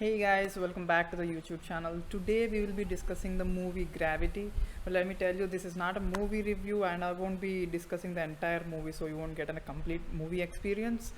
Hey guys, welcome back to the YouTube channel. Today we will be discussing the movie Gravity. But let me tell you, this is not a movie review and I won't be discussing the entire movie, so you won't get a complete movie experience.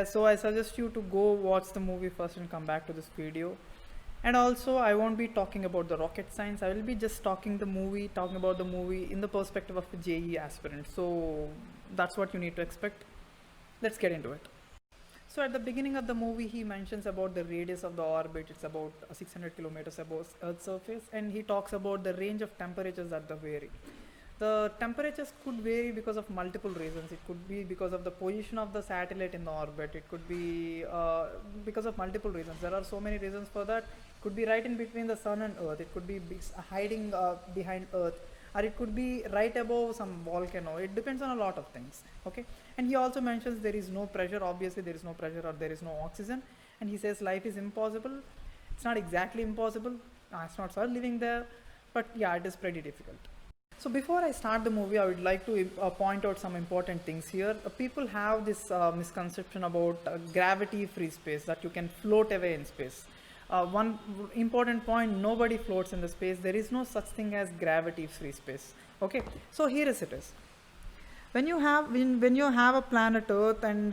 So I suggest you to go watch the movie first and come back to this video. And also I won't be talking about the rocket science. I will be just talking about the movie in the perspective of a JEE aspirant. So that's what you need to expect. Let's get into it. So at the beginning of the movie, he mentions about the radius of the orbit. It's about 600 kilometers above Earth's surface, and he talks about the range of temperatures that they vary. The temperatures could vary because of multiple reasons. It could be because of the position of the satellite in the orbit. It could be because of multiple reasons. There are so many reasons for that. It could be right in between the sun and Earth. It could be hiding behind Earth, or it could be right above some volcano. It depends on a lot of things. Okay, and he also mentions there is no pressure. Obviously there is no pressure or there is no oxygen, and he says life is impossible. It's not exactly impossible. Astronauts are living there, but yeah, it is pretty difficult. So before I start the movie, I would like to point out some important things here. People have this misconception about gravity-free space, that you can float away in space. One important point: nobody floats in the space. There is no such thing as gravity-free space. Okay, so here is it is. When you have a planet Earth and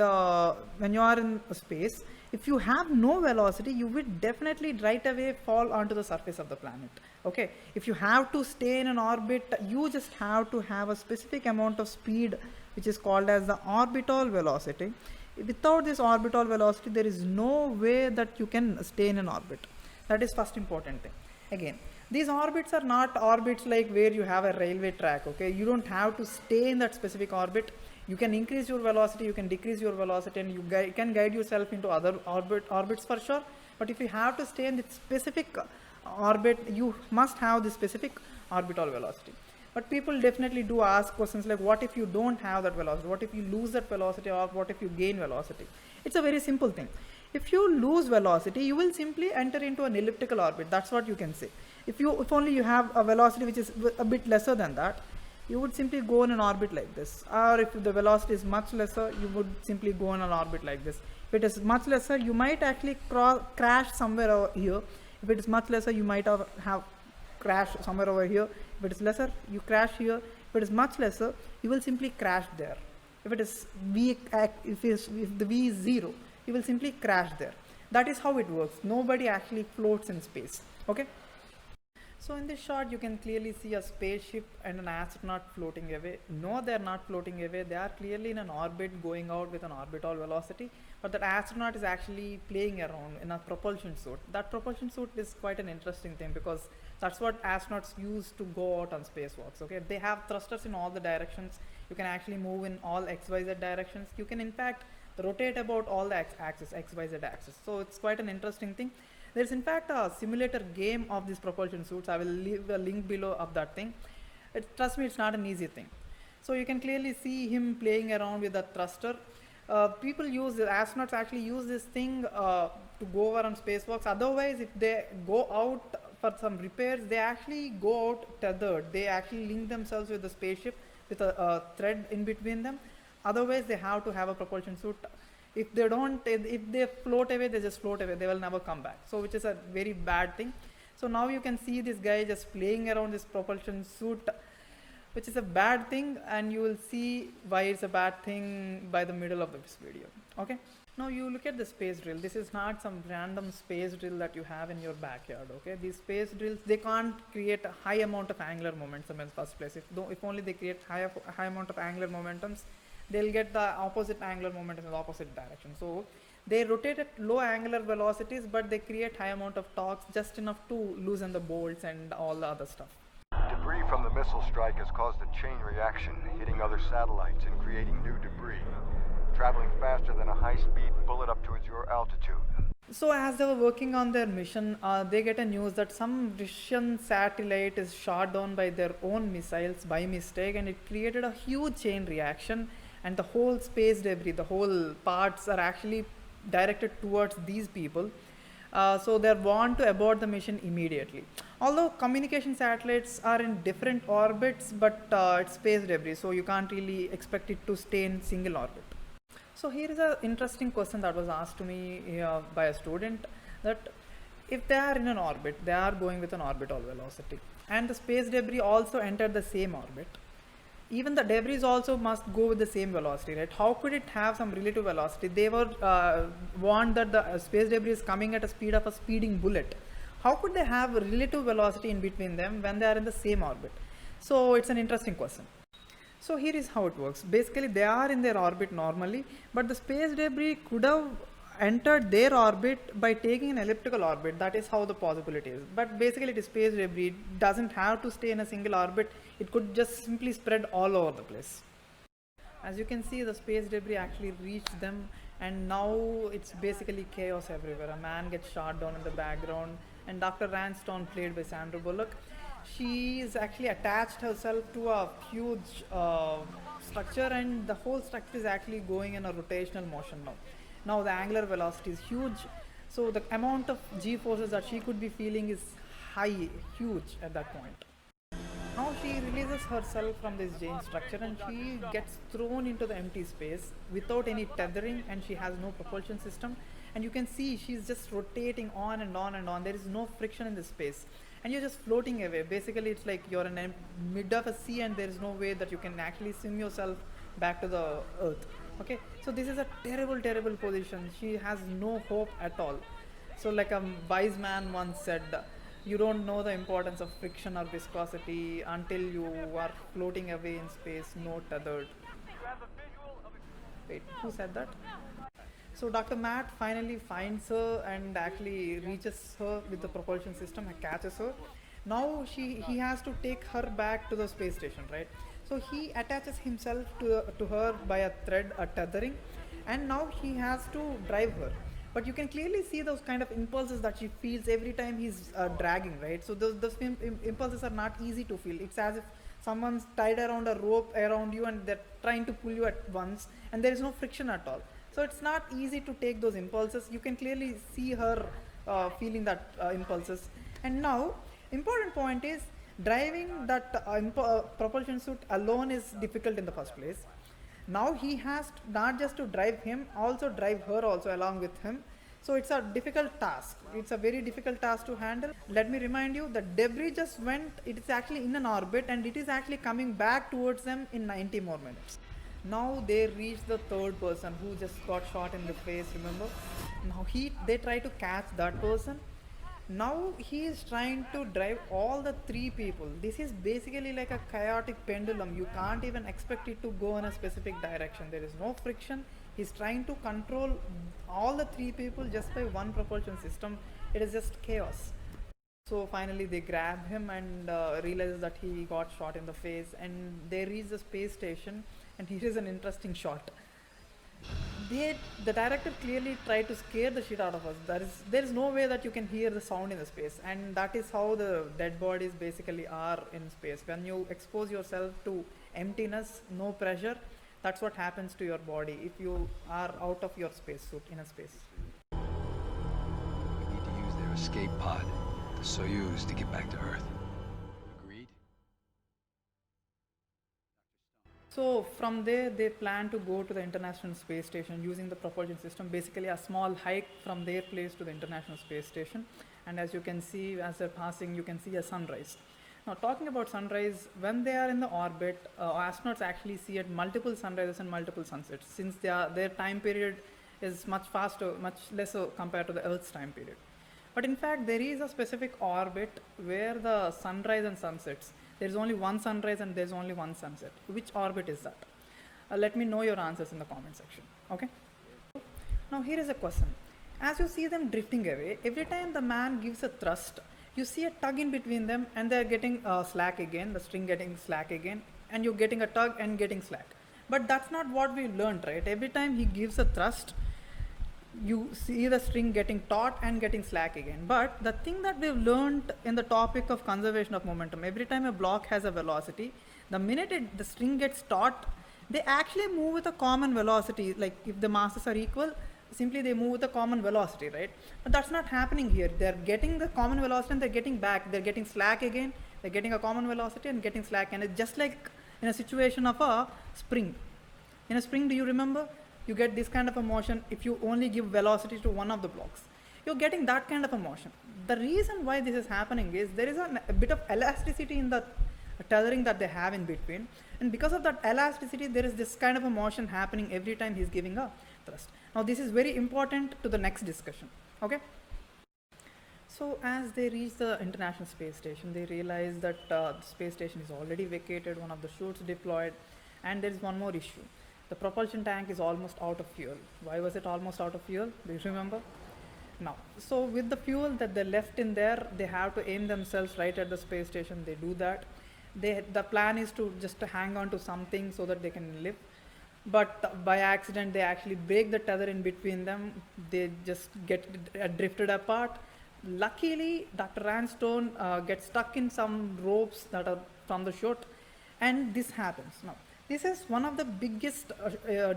when you are in space, if you have no velocity, you will definitely right away fall onto the surface of the planet. Okay, if you have to stay in an orbit, you just have to have a specific amount of speed, which is called as the orbital velocity. Without this orbital velocity, there is no way that you can stay in an orbit. That is first important thing. Again, these orbits are not orbits like where you have a railway track. Okay, you don't have to stay in that specific orbit. You can increase your velocity, you can decrease your velocity, and you can guide yourself into other orbits for sure. But if you have to stay in the specific orbit, you must have the specific orbital velocity. But people definitely do ask questions like, what if you don't have that velocity? What if you lose that velocity, or what if you gain velocity? It's a very simple thing. If you lose velocity, you will simply enter into an elliptical orbit. That's what you can say. If only you have a velocity which is a bit lesser than that, you would simply go in an orbit like this. Or if the velocity is much lesser, you would simply go in an orbit like this. If it is much lesser, you might actually crash somewhere over here. If it is much lesser, you might have crash somewhere over here. If it is lesser, you crash here. If it is much lesser, you will simply crash there. If it is if the V is 0, you will simply crash there. That is how it works. Nobody actually floats in space. Okay. So in this shot, you can clearly see a spaceship and an astronaut floating away. No, they are not floating away. They are clearly in an orbit going out with an orbital velocity. But that astronaut is actually playing around in a propulsion suit. That propulsion suit is quite an interesting thing because that's what astronauts use to go out on spacewalks. Okay, they have thrusters in all the directions. You can actually move in all XYZ directions. You can in fact rotate about all the axis, XYZ axis. So it's quite an interesting thing. There's in fact a simulator game of these propulsion suits. I will leave a link below of that thing. Trust me, it's not an easy thing. So you can clearly see him playing around with the thruster. Astronauts actually use this thing to go over on spacewalks. Otherwise, if they go out for some repairs, they actually go out tethered. They actually link themselves with the spaceship with a thread in between them. Otherwise, they have to have a propulsion suit. If they float away, they just float away. They will never come back. So which is a very bad thing. So now you can see this guy just playing around this propulsion suit, which is a bad thing, and you will see why it's a bad thing by the middle of this video. Okay. Now you look at the space drill. This is not some random space drill that you have in your backyard. Okay. These space drills, they can't create a high amount of angular momentum in the first place. If only they create high amount of angular momentums, they'll get the opposite angular momentum in the opposite direction. So they rotate at low angular velocities, but they create high amount of torques, just enough to loosen the bolts and all the other stuff. Debris from the missile strike has caused a chain reaction, hitting other satellites and creating new debris, traveling faster than a high-speed bullet up towards your altitude. So as they were working on their mission, they get a news that some Russian satellite is shot down by their own missiles by mistake, and it created a huge chain reaction, and the whole space debris, the whole parts are actually directed towards these people. So they're warned to abort the mission immediately. Although communication satellites are in different orbits, but it's space debris, so you can't really expect it to stay in single orbit. So here is an interesting question that was asked to me by a student, that if they are in an orbit, they are going with an orbital velocity, and the space debris also entered the same orbit. Even the debris also must go with the same velocity, right? How could it have some relative velocity? They were warned that the space debris is coming at a speed of a speeding bullet. How could they have a relative velocity in between them when they are in the same orbit? So it's an interesting question. So here is how it works. Basically, they are in their orbit normally, but the space debris could have entered their orbit by taking an elliptical orbit. That is how the possibility is. But basically, it is space debris. It doesn't have to stay in a single orbit. It could just simply spread all over the place. As you can see, the space debris actually reached them, and now it's basically chaos everywhere. A man gets shot down in the background, and Dr. Ranston, played by Sandra Bullock, she is actually attached herself to a huge structure, and the whole structure is actually going in a rotational motion now. Now the angular velocity is huge, so the amount of g-forces that she could be feeling is high, huge at that point. Now she releases herself from this giant structure, and she gets thrown into the empty space without any tethering, and she has no propulsion system, and you can see she's just rotating on and on and on. There is no friction in the space, and you're just floating away. Basically, it's like you're in the mid of a sea, and there is no way that you can actually swim yourself back to the earth. Okay, so this is a terrible position. She has no hope at all. So like a wise man once said, you don't know the importance of friction or viscosity until you are floating away in space, no tethered. Wait, who said that? So Dr. Matt finally finds her and actually reaches her with the propulsion system and catches her. Now he has to take her back to the space station, right? So he attaches himself to her by a thread, a tethering, and now he has to drive her. But you can clearly see those kind of impulses that she feels every time he's dragging, right? So those impulses are not easy to feel. It's as if someone's tied around a rope around you and they're trying to pull you at once, and there is no friction at all. So it's not easy to take those impulses. You can clearly see her feeling that impulses. And now, important point is, driving that propulsion suit alone is difficult in the first place. Now he has not just to drive him, also drive her also along with him. So it's a difficult task. It's a very difficult task to handle. Let me remind you, the debris just went, it is actually in an orbit, and it is actually coming back towards them in 90 more minutes. Now they reach the third person who just got shot in the face, remember? Now they try to catch that person. Now he is trying to drive all the three people. This is basically like a chaotic pendulum. You can't even expect it to go in a specific direction. There is no friction. He's trying to control all the three people just by one propulsion system. It is just chaos. So finally they grab him and realize that he got shot in the face, and they reach the space station, and here is an interesting shot. The director clearly tried to scare the shit out of us. There is no way that you can hear the sound in the space, and that is how the dead bodies basically are in space. When you expose yourself to emptiness, no pressure, that's what happens to your body if you are out of your spacesuit in a space. We need to use their escape pod, the Soyuz, to get back to Earth. Agreed? So from there they plan to go to the International Space Station using the propulsion system, basically a small hike from their place to the International Space Station. And as you can see, as they're passing, you can see a sunrise. Now talking about sunrise, when they are in the orbit, astronauts actually see at multiple sunrises and multiple sunsets, since their time period is much faster, much lesser compared to the Earth's time period. But in fact, there is a specific orbit where the sunrise and sunsets, there is only one sunrise and there is only one sunset. Which orbit is that? Let me know your answers in the comment section. Okay. Now here is a question. As you see them drifting away, every time the man gives a thrust, you see a tug in between them, and they are getting slack again, the string getting slack again, and you're getting a tug and getting slack. But that's not what we learned, right? Every time he gives a thrust, you see the string getting taut and getting slack again. But the thing that we've learned in the topic of conservation of momentum, every time a block has a velocity, the minute the string gets taut, they actually move with a common velocity. Like if the masses are equal, simply they move with a common velocity, right? But that's not happening here. They're getting the common velocity and they're getting back. They're getting slack again. They're getting a common velocity and getting slack. And it's just like in a situation of a spring. In a spring, do you remember? You get this kind of a motion if you only give velocity to one of the blocks. you're getting that kind of a motion. The reason why this is happening is there is a bit of elasticity in the tethering that they have in between, and because of that elasticity there is this kind of a motion happening every time he's giving a thrust. Now this is very important to the next discussion. Okay, so as they reach the International Space Station, they realize that the space station is already vacated, one of the chutes deployed, and there is one more issue. The propulsion tank is almost out of fuel. Why was it almost out of fuel? Do you remember? Now, so with the fuel that they left in there, they have to aim themselves right at the space station. They do that. The plan is to just to hang on to something so that they can live. But by accident, they actually break the tether in between them. They just get drifted apart. Luckily, Dr. Randstone gets stuck in some ropes that are from the chute, and this happens. Now, this is one of the biggest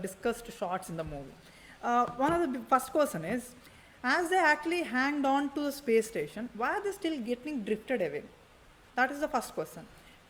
discussed shots in the movie. One of the first question is, as they actually hanged on to the space station, why are they still getting drifted away? That is the first question.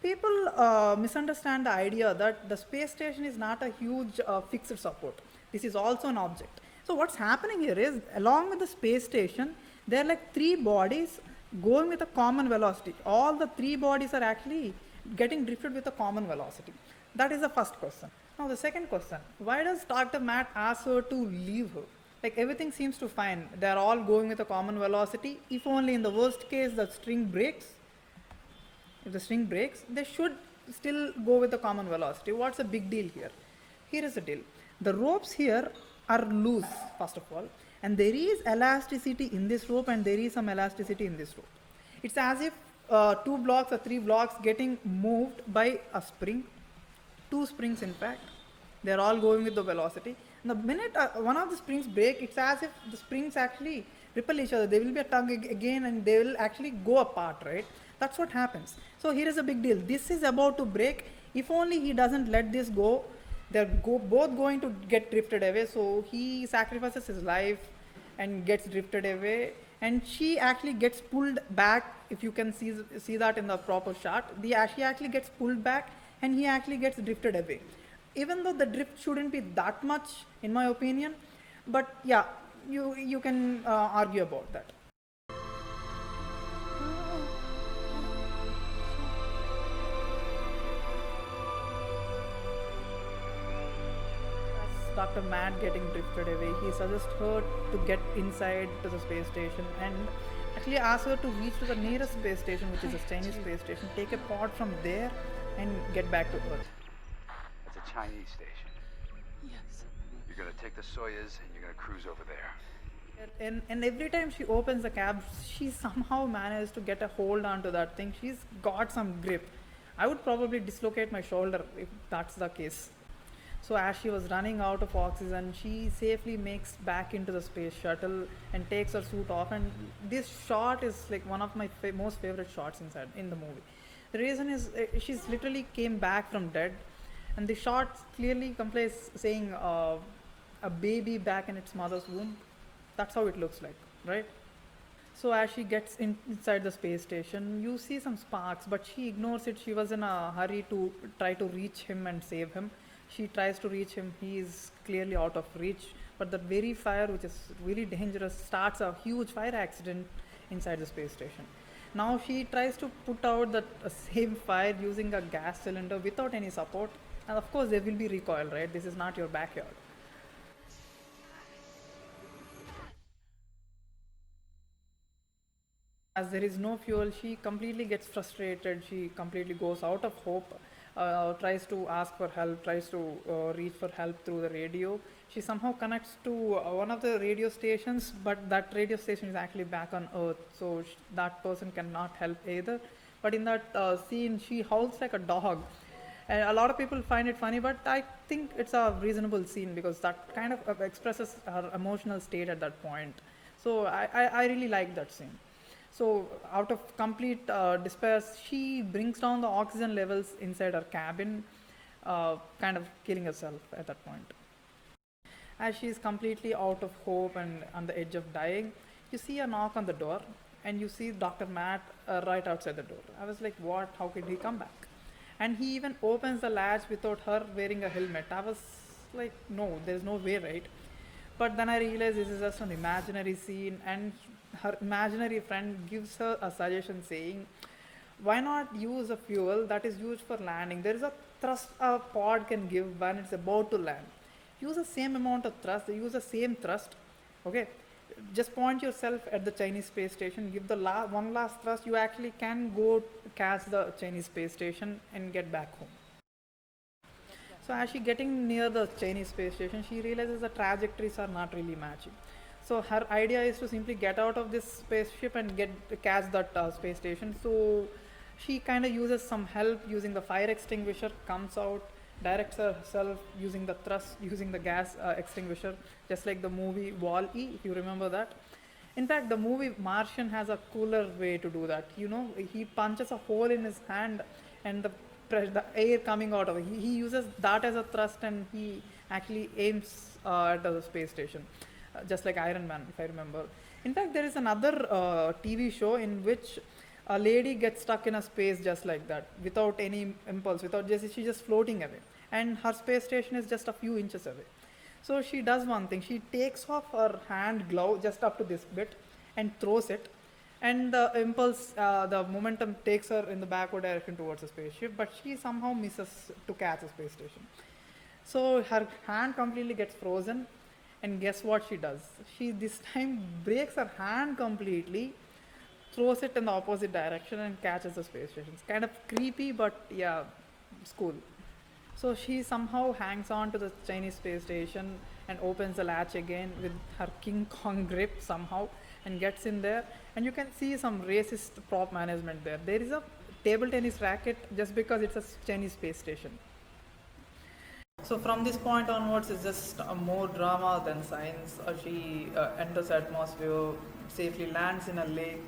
People misunderstand the idea that the space station is not a huge fixed support. This is also an object. So what's happening here is, along with the space station, there are like three bodies going with a common velocity. All the three bodies are actually getting drifted with a common velocity. That is the first question. Now the second question, why does Dr. Matt ask her to leave her? Like everything seems to fine. They are all going with a common velocity. If only in the worst case the string breaks. If the string breaks, they should still go with the common velocity. What's the big deal here? Here is the deal. The ropes here are loose, first of all, and there is elasticity in this rope and there is some elasticity in this rope. It's as if 2 blocks or 3 blocks getting moved by a spring, 2 springs in fact. They're all going with the velocity. And the minute one of the springs break, it's as if the springs actually repel each other. There will be a tug again and they will actually go apart, right? That's what happens. So here is a big deal. This is about to break. If only he doesn't let this go, they're both going to get drifted away. So he sacrifices his life and gets drifted away. And she actually gets pulled back. If you can see that in the proper shot, she actually gets pulled back and he actually gets drifted away. Even though the drift shouldn't be that much, in my opinion, but yeah, you can argue about that. Dr. Matt getting drifted away, he suggests her to get inside to the space station and actually asks her to reach to the nearest space station, which is a Chinese space station, take a pod from there and get back to Earth. It's a Chinese station. Yes. You're gonna take the Soyuz and you're gonna cruise over there. And every time she opens the cab, she somehow manages to get a hold onto that thing. She's got some grip. I would probably dislocate my shoulder if that's the case. So as she was running out of oxygen, she safely makes back into the space shuttle and takes her suit off. And this shot is like one of my most favorite shots in the movie. The reason is she's literally came back from dead, and the shot clearly complains saying a baby back in its mother's womb. That's how it looks like, right? So as she gets inside the space station, you see some sparks, but she ignores it. She was in a hurry to try to reach him and save him. She tries to reach him. He is clearly out of reach, but the very fire, which is really dangerous, starts a huge fire accident inside the space station. Now she tries to put out that same fire using a gas cylinder without any support, and of course there will be recoil, right? This is not your backyard. As there is no fuel, she completely gets frustrated. She completely goes out of hope. Tries to ask for help, tries to reach for help through the radio. She somehow connects to one of the radio stations, but that radio station is actually back on Earth, so that person cannot help either. But in that scene, she howls like a dog. And a lot of people find it funny, but I think it's a reasonable scene because that kind of expresses her emotional state at that point. So I really like that scene. So out of complete despair, she brings down the oxygen levels inside her cabin, kind of killing herself at that point. As she is completely out of hope and on the edge of dying, you see a knock on the door and you see Dr. Matt right outside the door. I was like, what? How could he come back? And he even opens the latch without her wearing a helmet. I was like, no, there's no way, right? But then I realized this is just an imaginary scene, and her imaginary friend gives her a suggestion saying, why not use a fuel that is used for landing? There is a thrust a pod can give when it's about to land. Use the same amount of thrust, use the same thrust, okay? Just point yourself at the Chinese space station, give the one last thrust, you actually can go catch the Chinese space station and get back home. So as she getting near the Chinese space station, she realizes the trajectories are not really matching. So her idea is to simply get out of this spaceship and catch that space station. So she kind of uses some help using the fire extinguisher, comes out, directs herself using the thrust, using the gas extinguisher, just like the movie Wall-E, if you remember that. In fact, the movie Martian has a cooler way to do that. You know, he punches a hole in his hand and the air coming out of it. He uses that as a thrust and he actually aims at the space station, just like Iron Man, if I remember. In fact, there is another TV show in which a lady gets stuck in a space just like that, without any impulse, she's just floating away. And her space station is just a few inches away. So she does one thing, she takes off her hand glove just up to this bit and throws it. And the impulse, the momentum takes her in the backward direction towards the spaceship, but she somehow misses to catch the space station. So her hand completely gets frozen, and guess what she does? She this time breaks her hand completely, throws it in the opposite direction and catches the space station. It's kind of creepy, but yeah, it's cool. So she somehow hangs on to the Chinese space station and opens the latch again with her King Kong grip somehow and gets in there. And you can see some racist prop management there. There is a table tennis racket just because it's a Chinese space station. So from this point onwards, it's just more drama than science. She enters the atmosphere, safely lands in a lake,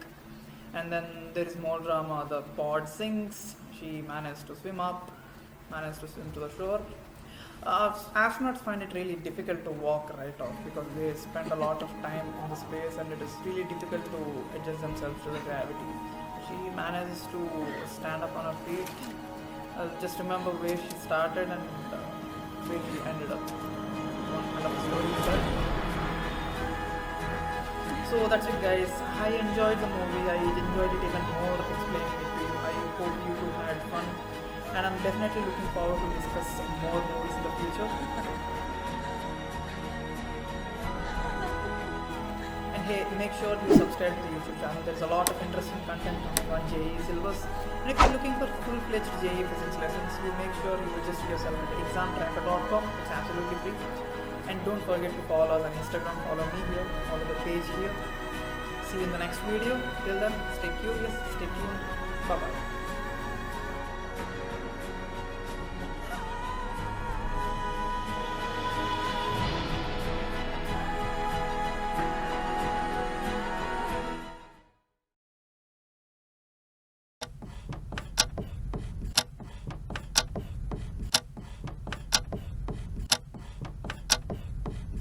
and then there is more drama. The pod sinks, she managed to swim up, managed to swim to the shore. Astronauts find it really difficult to walk right off because they spend a lot of time in the space and it is really difficult to adjust themselves to the gravity. She manages to stand up on her feet. Just remember where she started and where she ended up. One kind of story inside. So that's it, guys. I enjoyed the movie. I enjoyed it even more explaining it to you. I hope you too had fun. And I'm definitely looking forward to discuss more movies in the future. And hey, make sure you subscribe to the YouTube channel. There's a lot of interesting content coming on JEE syllabus. And if you're looking for full-fledged JEE physics lessons, you make sure you register yourself at examtracker.com. It's absolutely free. And don't forget to follow us on Instagram. Follow me here. Follow the page here. See you in the next video. Till then, stay curious, stay tuned. Bye-bye.